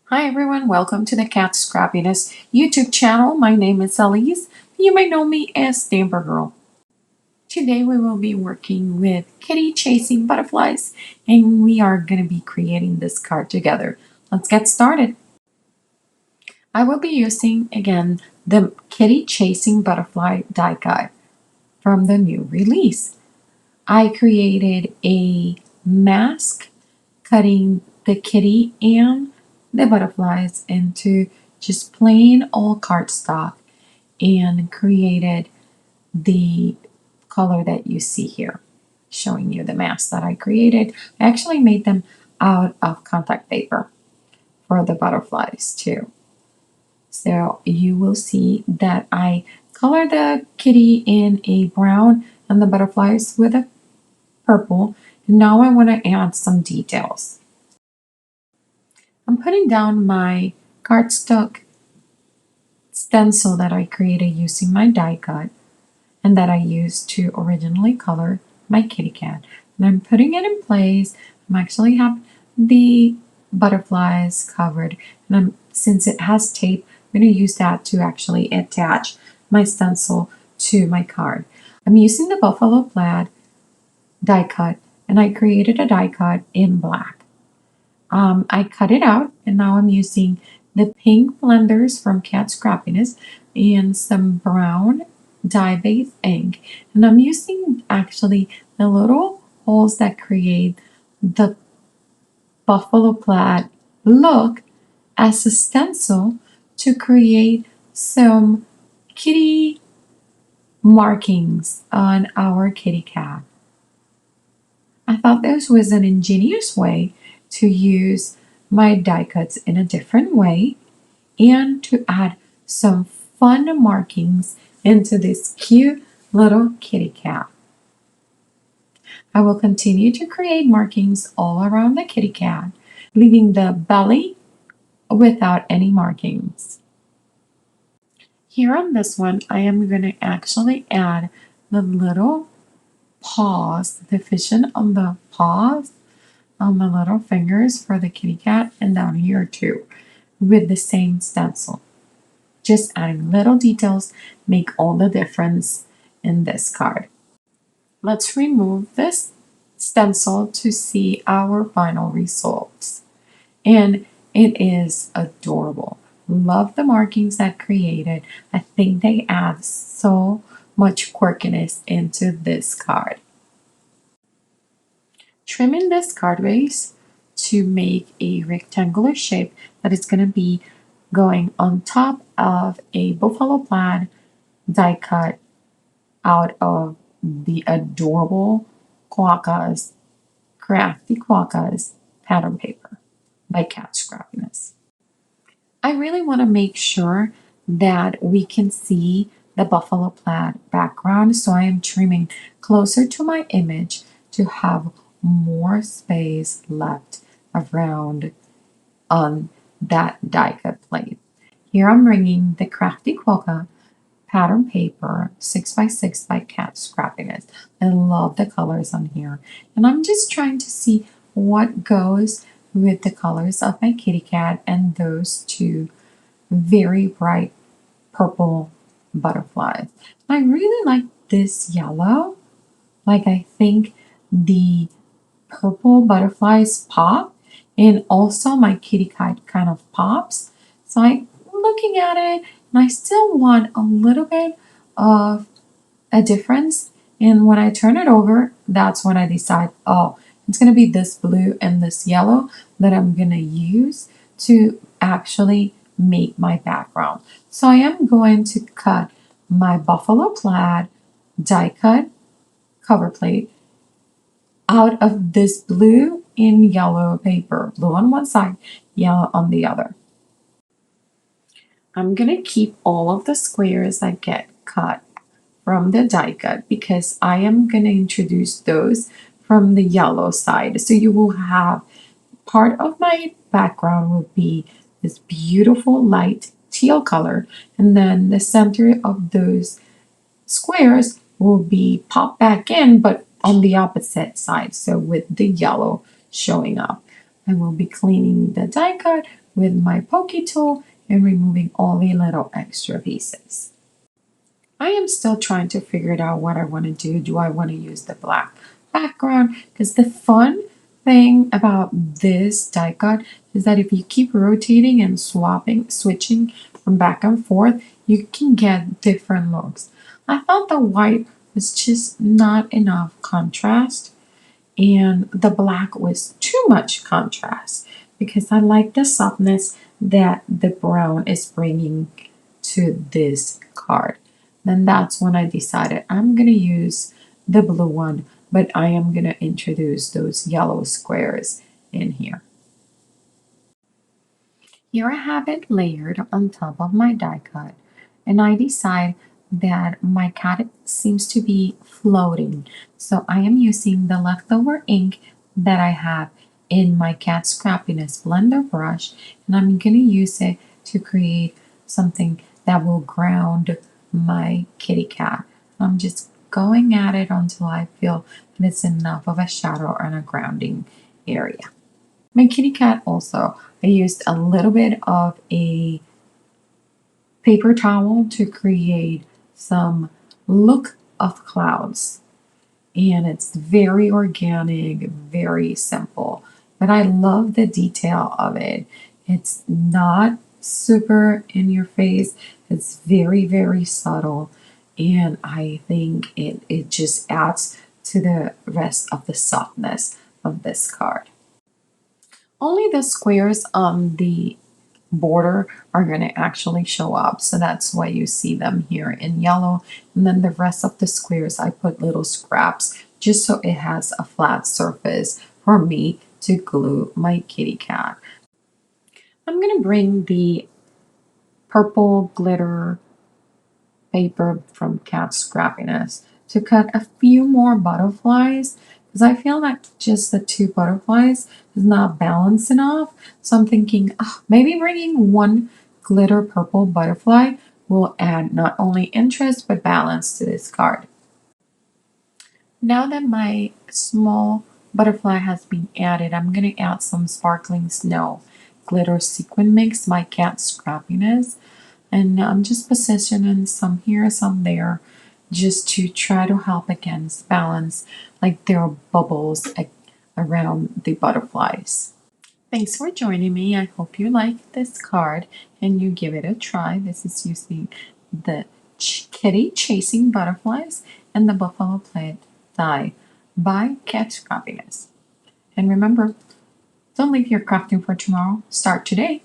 Hi everyone, welcome to the Cat Scrappiness YouTube channel. My name is Elise. You may know me as Stamper Girl. Today we will be working with Kitty Chasing Butterflies and we are going to be creating this card together. Let's get started. I will be using again the Kitty Chasing Butterfly die cut from the new release. I created a mask cutting the kitty and the butterflies into just plain old cardstock and created the color that you see here, showing you the mask that I created. I actually made them out of contact paper for the butterflies too. So you will see that I colored the kitty in a brown and the butterflies with a purple. Now I want to add some details. I'm putting down my cardstock stencil that I created using my die cut and that I used to originally color my kitty cat. And I'm putting it in place. I'm actually have the butterflies covered, and since it has tape, I'm going to use that to actually attach my stencil to my card. I'm using the buffalo plaid die cut, and I created a die cut in black. I cut it out, and now I'm using the pink blenders from Cat Scrappiness and some brown dye-based ink. And I'm using actually the little holes that create the buffalo plaid look as a stencil to create some kitty markings on our kitty cat. I thought this was an ingenious way to use my die cuts in a different way and to add some fun markings into this cute little kitty cat. I will continue to create markings all around the kitty cat, leaving the belly without any markings. Here on this one, I am going to actually add the little paws, the vision on the paws on the little fingers for the kitty cat and down here too with the same stencil. Just adding little details make all the difference in this card. Let's remove this stencil to see our final results. And it is adorable. Love the markings that created. I think they add so much quirkiness into this card. Trimming this card base to make a rectangular shape that is going to be going on top of a buffalo plaid die cut out of the adorable Quokkas, Crafty Quokkas pattern paper by Cat Scrappiness. I really want to make sure that we can see the buffalo plaid background, so I am trimming closer to my image to have more space left around on that die cut plate. Here I'm bringing the Crafty Quokka pattern paper 6x6 by Cat Scrappiness. I love the colors on here, and I'm just trying to see what goes with the colors of my kitty cat and those two very bright purple butterflies. I really like this yellow. Like, I think the purple butterflies pop, and also my kitty cat kind of pops. So I'm looking at it, and I still want a little bit of a difference. And when I turn it over, that's when I decide, oh, it's going to be this blue and this yellow that I'm going to use to actually make my background. So I am going to cut my buffalo plaid die cut cover plate out of this blue and yellow paper. Blue on one side, yellow on the other. I'm going to keep all of the squares that get cut from the die cut because I am going to introduce those from the yellow side. So you will have part of my background will be this beautiful light teal color, and then the center of those squares will be popped back in, but on the opposite side, so with the yellow showing up. I will be cleaning the die cut with my pokey tool and removing all the little extra pieces. I am still trying to figure it out what I want to do. Do I want to use the black background? Because the fun thing about this die cut is that if you keep rotating and switching from back and forth, you can get different looks. I thought the white was just not enough contrast, and the black was too much contrast because I like the softness that the brown is bringing to this card. Then that's when I decided I'm going to use the blue one, but I am going to introduce those yellow squares in here. Here I have it layered on top of my die cut, and I decide that my cat seems to be floating. So I am using the leftover ink that I have in my cat Scrappiness blender brush, and I'm going to use it to create something that will ground my kitty cat. I'm just going at it until I feel that it's enough of a shadow and a grounding area. My kitty cat also, I used a little bit of a paper towel to create some look of clouds. And it's very organic, very simple. But I love the detail of it. It's not super in your face. It's very, very subtle. And I think it just adds to the rest of the softness of this card. Only the squares on the border are going to actually show up, so that's why you see them here in yellow, and then the rest of the squares I put little scraps just so it has a flat surface for me to glue my kitty cat. I'm going to bring the purple glitter paper from Cat Scrappiness to cut a few more butterflies because I feel like just the two butterflies is not balanced enough. So I'm thinking maybe bringing one glitter purple butterfly will add not only interest but balance to this card. Now that my small butterfly has been added, I'm going to add some sparkling snow glitter sequin mix, my Cat Scrappiness. And I'm just positioning some here, some there, just to try to help against balance, like there are bubbles around the butterflies. Thanks for joining me. I hope you like this card and you give it a try. This is using the Kitty Chasing Butterflies and the Buffalo Plate die by Cat Scrappiness. And remember, don't leave your crafting for tomorrow. Start today.